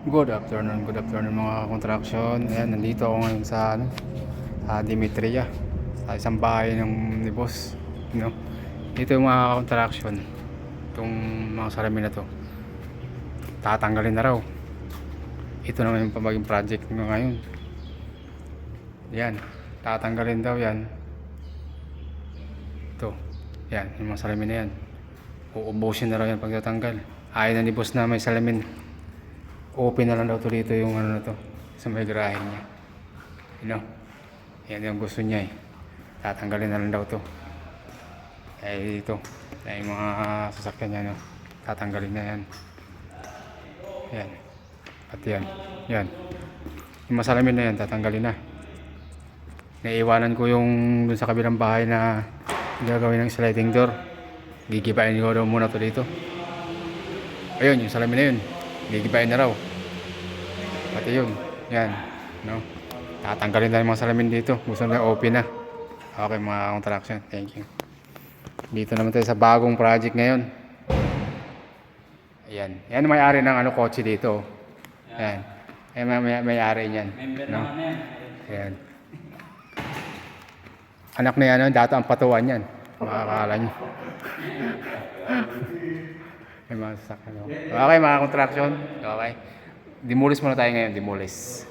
Good afternoon mga contraction. Ayan, nandito ako ngayon sa Dimitria, sa isang bahay ni boss, no. Dito yung mga contraction. Itong mga salamin na to, tatanggalin na raw. Ito naman yung pamaging project nyo ngayon. Yan, tatanggalin daw yan. Ito, yan, yung mga salamin na yan. Uubusin na raw yan pag tatanggal. Ayaw na ni boss na may salamin. Open na lang daw to dito yung ano na to, sa may garahe niya. You know? Yan yung gusto niya eh. Tatanggalin na lang daw to. Eh dito, yung mga sasakyan niya, no? Tatanggalin na yan. Yan. At yan. Yan. Yung masalamin na yan, tatanggalin na. Naiiwanan ko yung dun sa kabilang bahay na gagawin ng sliding door. Gigibain ko daw muna to dito. Ayun, yung salamin na yun. Gigibain na raw. Pati yun. Yan. No? Tatanggalin na yung mga salamin dito. Gusto na open na. Okay mga contraction. Thank you. Dito naman tayo sa bagong project ngayon. Ayan. Yan ang may-ari ng kotse dito. Yan. Yan may-ari niyan. No? Ayan. Anak na yan. Dato ang patuan yan. Makakala nyo. May mga sasakyan. Okay mga contraction. Okay. Demolish muna tayo ngayon. Demolish.